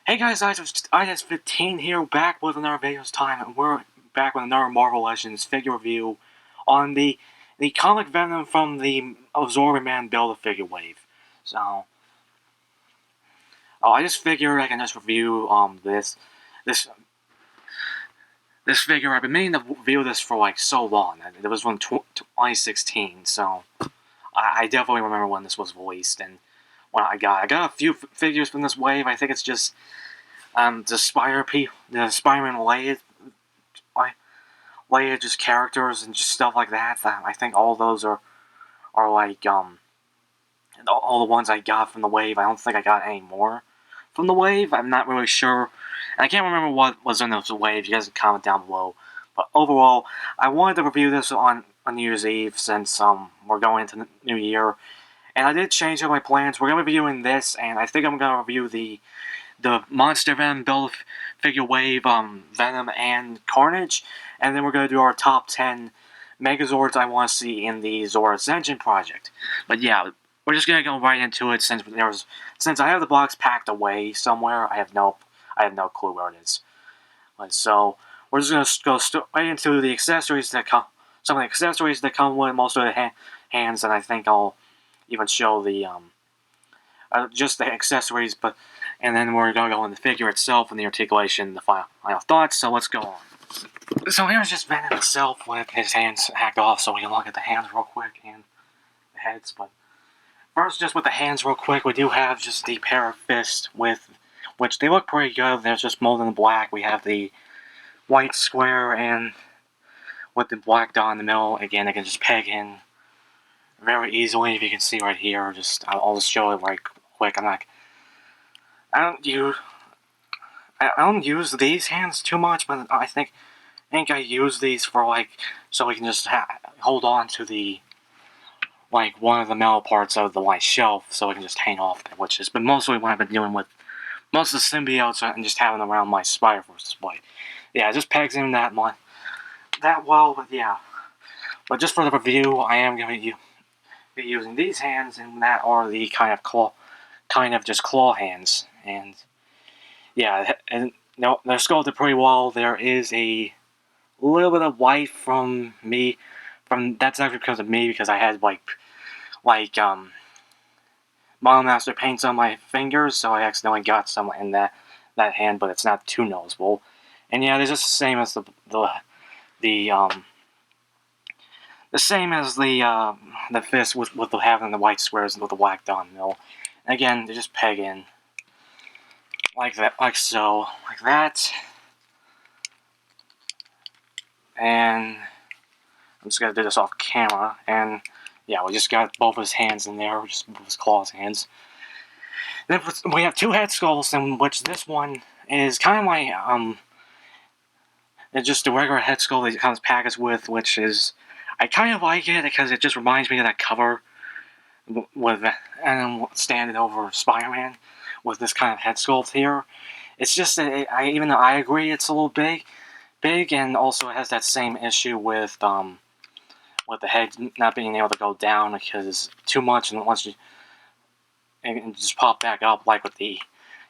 Hey guys, I15 here, back with another video this time, and we're back with another Marvel Legends figure review on the comic Venom from the Absorbing Man Build-A-Figure wave. So, I just figured I can just review this figure. I've been meaning to review this for like so long. It was from 2016, so I definitely remember when this was released and what I got. I got a few figures from this wave. I think it's just the Spider-Man layered just characters and just stuff like that. I think all those are like all the ones I got from the wave. I don't think I got any more from the wave. I'm not really sure. And I can't remember what was in those waves. You guys can comment down below. But overall, I wanted to review this on New Year's Eve since we're going into the new year. And I did change up my plans. We're going to be reviewing this, and I think I'm going to review the Monster Venom Build-A-Figure wave, Venom and Carnage, and then we're going to do our top 10 Megazords I want to see in the Zord Ascension project. But yeah, we're just going to go right into it since I have the box packed away somewhere. I have no clue where it is. So we're just going to go right into the accessories that come. Some of the accessories that come with most of the hands, and I think I'll even show the just the accessories, and then we're going to go on the figure itself and the articulation, the final thoughts, so let's go on. So here's just Venom itself with his hands hacked off, so we can look at the hands real quick and the heads. But first, just with the hands real quick, we do have just the pair of fists, which they look pretty good. There's just molded in black. We have the white square and with the black dot in the middle. Again, I can just peg in very easily, if you can see right here. I'll just show it right quick. I don't use these hands too much, but I think I use these for so we can just hold on to the one of the metal parts of the shelf, so we can just hang off there, which has been mostly what I've been doing with most of the symbiotes and just having them around my Spider-Verse display. Yeah, it just pegs in that well, but yeah. But just for the review, I am going to be using these hands, and that are the kind of claw hands, and yeah, and no, they're sculpted pretty well. There is a little bit of white from me, that's actually because of me, because I had Monomaster paints on my fingers, so I accidentally got some in that hand, but it's not too noticeable. And yeah, they're just the same as the same as the fist with having the white squares and with the black dot in the middle. And again, they just peg in like that, like so, like that. And I'm just gonna do this off camera. And yeah, we just got both of his hands in there, just both his claws hands. Then we have two head sculpts, in which this one is kind of like it's just a regular head sculpt that it comes packaged with, which is, I kind of like it because it just reminds me of that cover with and standing over Spider-Man with this kind of head sculpt here. It's just that even though I agree it's a little big, and also it has that same issue with the head not being able to go down because too much, and once you and just pop back up, like with the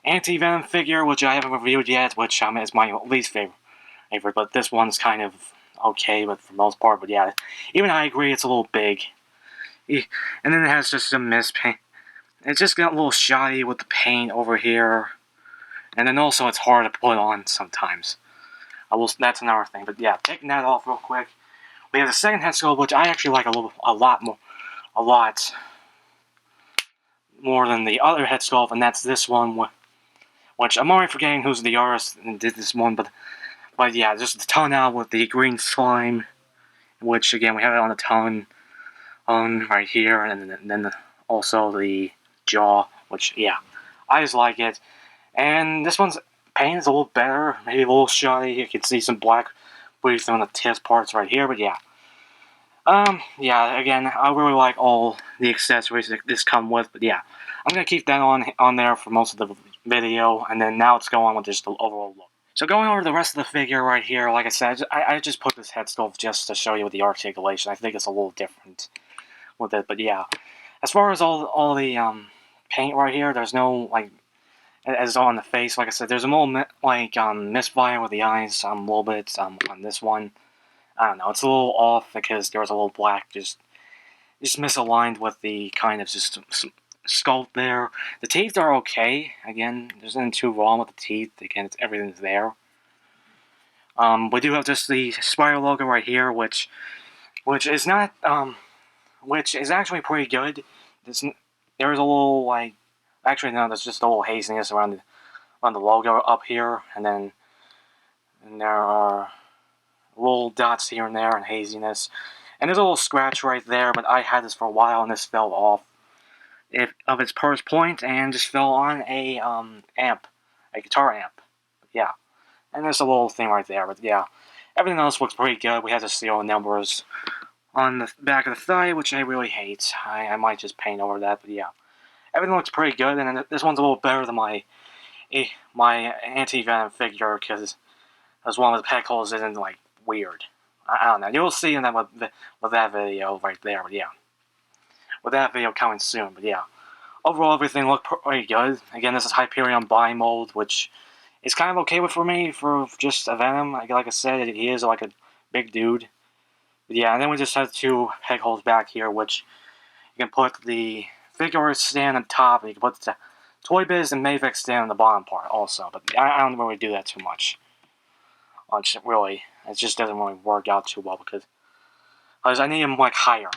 Anti-Venom figure, which I haven't reviewed yet, which is my least favorite. But this one's kind of okay, but for the most part. But yeah, even I agree it's a little big. And then it has just some mispaint. It's just got a little shoddy with the paint over here. And then also it's hard to put on sometimes. That's another thing. But yeah, taking that off real quick. We have the second head sculpt, which I actually like a lot more than the other head sculpt, and that's this one, which I'm already forgetting who's the artist and did this one, but yeah, just the tongue out with the green slime, which again we have it on the tongue, right here, and then also the jaw, which yeah, I just like it. And this one's paint is a little better, maybe a little shoddy. You can see some black briefs on the tips parts right here, but yeah. Yeah, again, I really like all the accessories that this come with, but yeah, I'm gonna keep that on there for most of the video, and then now let's go on with just the overall look. So going over the rest of the figure right here, like I said, I just put this head sculpt just to show you with the articulation. I think it's a little different with it, but yeah. As far as all the paint right here, there's no as on the face. Like I said, there's a little misfire with the eyes a little bit on this one. I don't know, it's a little off because there was a little black just misaligned with the kind of just sculpt there. The teeth are okay. Again, there's nothing too wrong with the teeth. Again, everything's there. We do have just the Spider logo right here, which is not which is actually pretty good. There's a little actually no, there's just a little haziness around the logo up here, and there are little dots here and there and haziness. And there's a little scratch right there, but I had this for a while and this fell off of its first point and just fell on a guitar amp. Yeah. And there's a little thing right there, but yeah. Everything else looks pretty good. We have the serial numbers on the back of the thigh, which I really hate. I might just paint over that, but yeah. Everything looks pretty good, and this one's a little better than my anti-Venom figure, because one of the peg holes isn't, weird. I don't know. You'll see in that with that video right there, but yeah. With that video coming soon, but yeah. Overall, everything looked pretty good. Again, this is Hyperion Bimold, which is kind of okay for me for just a Venom. Like I said, he is like a big dude. But yeah, and then we just have two peg holes back here, which you can put the figure stand on top, and you can put the Toy Biz and Mavic stand on the bottom part also. But I don't really do that too much. Really, it just doesn't really work out too well because I need them higher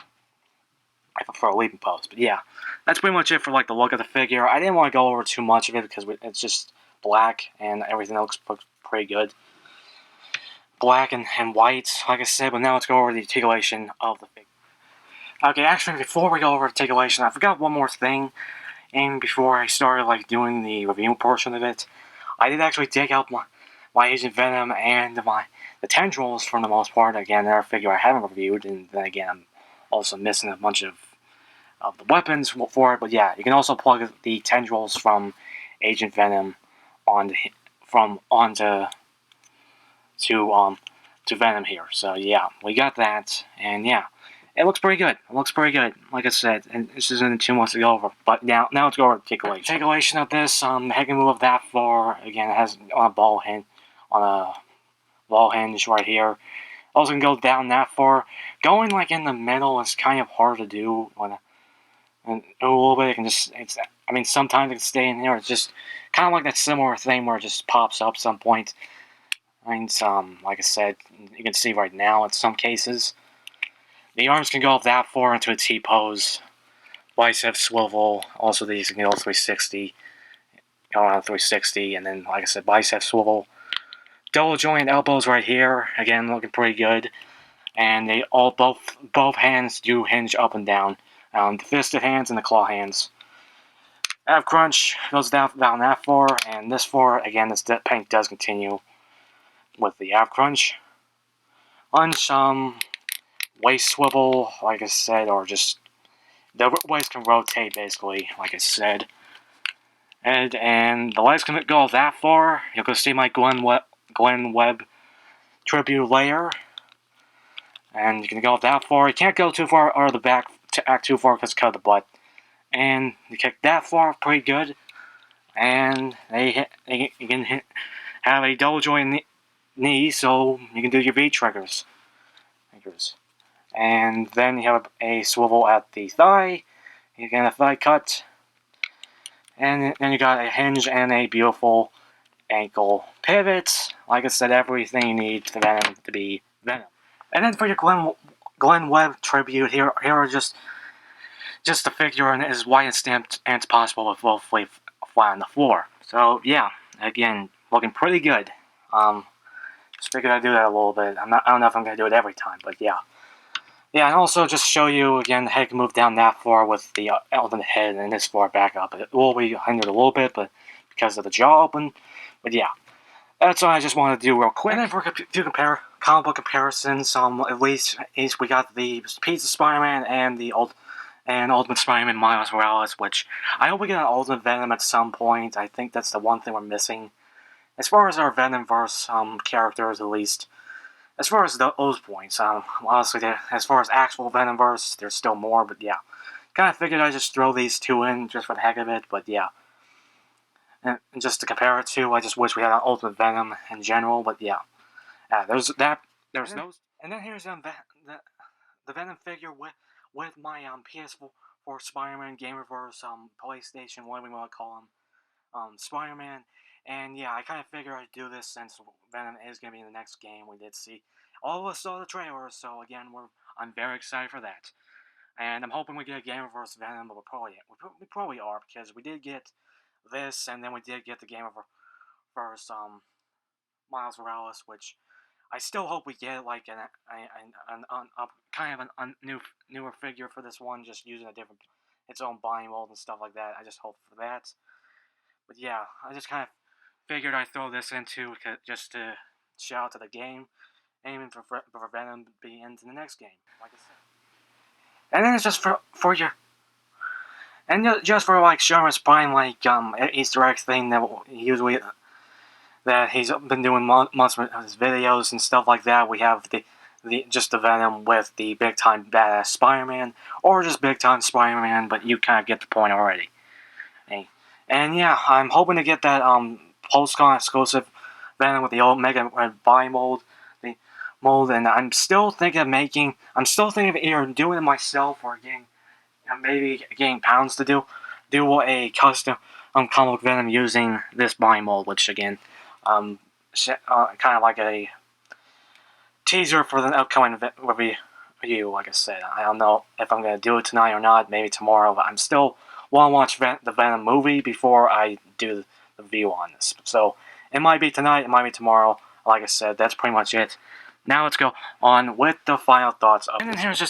for a leaping post. But yeah, that's pretty much it for the look of the figure. I didn't want to go over too much of it because it's just black and everything else looks pretty good. Black and white, like I said, but now let's go over the articulation of the figure. Okay, actually, before we go over articulation, I forgot one more thing. And before I started doing the review portion of it, I did actually dig out my Agent Venom and the tendrils for the most part. Again, they're a figure I haven't reviewed, and then again, I'm also missing a bunch of the weapons for it. But yeah, you can also plug the tendrils from Agent Venom onto Venom here. So yeah, we got that, and yeah, it looks pretty good. It looks pretty good, like I said, and this isn't too much to go over. But now let's go over articulation. Articulation of this, the head can move that far. Again, it has on a ball hinge right here. Also can go down that far. Going in the middle is kind of hard to do and a little bit. It can sometimes it can stay in there. It's just kind of like that similar thing where it just pops up some point. Like I said, you can see right now in some cases. The arms can go up that far into a T-pose. Bicep swivel. Also, these can go 360. Go around 360, and then, like I said, bicep swivel. Double joint elbows right here. Again, looking pretty good. And they both hands do hinge up and down. The fisted hands and the claw hands. Ab crunch goes down that far, and this far. Again, this paint does continue with the ab crunch. Lunge, waist swivel, like I said, or just the waist can rotate basically, like I said. And the legs can go that far. You'll go see my Glenn Webb tribute layer. And you can go that far. You can't go too far or the back to act too far because cut the butt. And you kick that far pretty good. And you can have a double joint knee, so you can do your V triggers. And then you have a swivel at the thigh. You get a thigh cut. And then you got a hinge and a beautiful ankle pivot. Like I said, everything you need for Venom to be Venom. And then for your Glenn Webb tribute, here are just the figure and as white and stamped as possible with both flat on the floor. So yeah, again, looking pretty good. Just figured I'd do that a little bit. I don't know if I'm gonna do it every time, but yeah. Yeah, and also just show you again, the head can move down that far with the ultimate head, and this far back up. It will be hindered a little bit, but because of the jaw open. But yeah, that's what I just wanted to do real quick. And then for a few comic book comparisons, at least we got the Pizza Spider-Man and the Ultimate Spider-Man Miles Morales, which I hope we get an Ultimate Venom at some point. I think that's the one thing we're missing. As far as our Venomverse characters, at least. As far as those points, honestly, as far as actual Venomverse, there's still more, but yeah. Kind of figured I'd just throw these two in just for the heck of it, but yeah. And just to compare it to, I just wish we had an Ultimate Venom in general. But yeah, there's that. There's no. And then here's the Venom figure with my PS4 for Spider-Man Gamerverse PlayStation, what we want to call him, Spider-Man. And yeah, I kind of figured I'd do this since Venom is going to be in the next game. We did see all of us saw the trailer, so again, I'm very excited for that. And I'm hoping we get a Gamerverse Venom, but we probably are, because we did get this, and then we did get the Gamerverse Miles Morales, which I still hope we get like kind of newer figure for this one, just using its own body mold and stuff like that. I just hope for that. But yeah, I just kind of figured I'd throw this into just to shout out to the game, aiming for Venom to be into the next game, like I said. And then it's just for your. And just for like showing us buying like Easter egg thing that usually that he's been doing months of his videos and stuff like that. We have just the Venom with the big time badass Spider-Man, or just big time Spider-Man, but you kind of get the point already. And yeah, I'm hoping to get that PulseCon exclusive Venom with the old Mega Red body mold, and I'm still thinking of either doing it myself or maybe getting Pounds to do a custom comic Venom using this body mold, which again, kind of like a teaser for the upcoming review. Like I said, I don't know if I'm gonna do it tonight or not. Maybe tomorrow. But I'm still want to watch the Venom movie before I do the review on this. So it might be tonight. It might be tomorrow. Like I said, that's pretty much it. Now let's go on with the final thoughts of. And then here's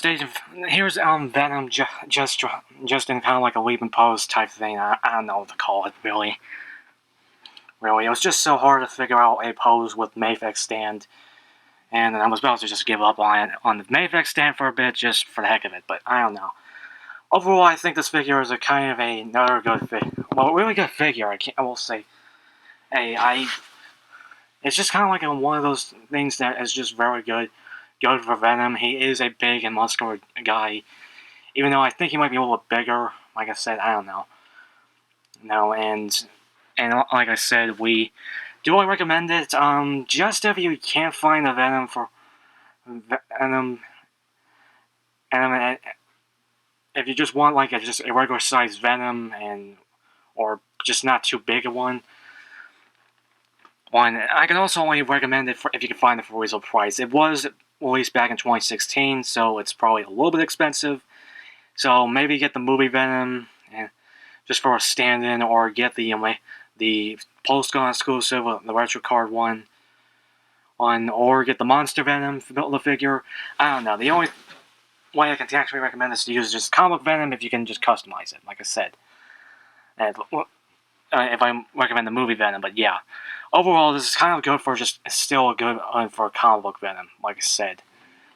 Venom just in kind of like a leap and pose type thing. I don't know what to call it really. Really, it was just so hard to figure out a pose with Mayfix stand, and I was about to just give up on the Mayfix stand for a bit, just for the heck of it. But I don't know. Overall, I think this figure is a kind of another good really good figure. I will say. It's just kind of like one of those things that is just very good for Venom. He is a big and muscular guy, even though I think he might be a little bit bigger. Like I said, I don't know. No, and like I said, do I recommend it? Just if you can't find a Venom and if you just want like just a regular size Venom or just not too big a one. I can also only recommend it if you can find it for a reasonable price. It was released back in 2016, so it's probably a little bit expensive. So maybe get the movie Venom just for a stand-in, or get the PulseCon exclusive, the retro card one, or get the Monster Venom the figure. I don't know. The only way I can actually recommend this to use is just comic Venom if you can just customize it, like I said. And if I recommend the movie Venom, but yeah. Overall, this is kind of good for still good for comic book Venom, like I said.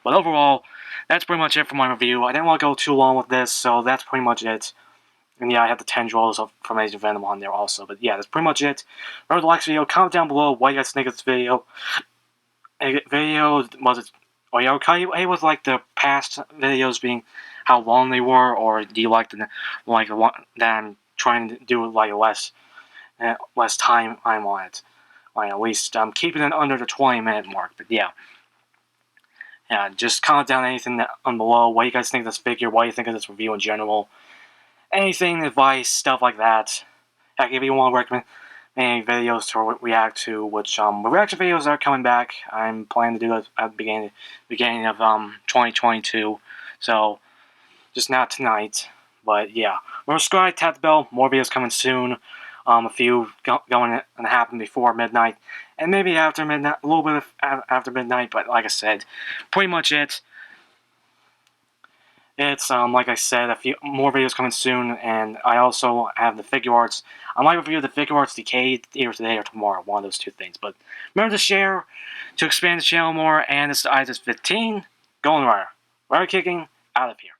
But overall, that's pretty much it for my review. I didn't want to go too long with this, so that's pretty much it. And yeah, I have the 10 draws from Amazing Venom on there also. But yeah, that's pretty much it. Remember to like this video, comment down below what you guys think of this video. Are you okay with like the past videos being how long they were, or do you like the one that I'm trying to do like less time I'm on it? Like at least I'm keeping it under the 20-minute mark. But yeah, just comment down anything on below. What you guys think of this figure? What you think of this review in general? Anything, advice, stuff like that. Heck, if you want to recommend any videos to react to, which reaction videos are coming back. I'm planning to do it at the beginning of 2022. So just not tonight. But yeah, remember subscribe, tap the bell. More videos coming soon. A few going to happen before midnight, and maybe after midnight, a little bit after midnight. But like I said, pretty much it. It's like I said, a few more videos coming soon, and I also have the figure arts. I might review the figure arts Decade either today or tomorrow, one of those two things. But remember to share to expand the channel more. And this is ISIS 15 going right, kicking out of here.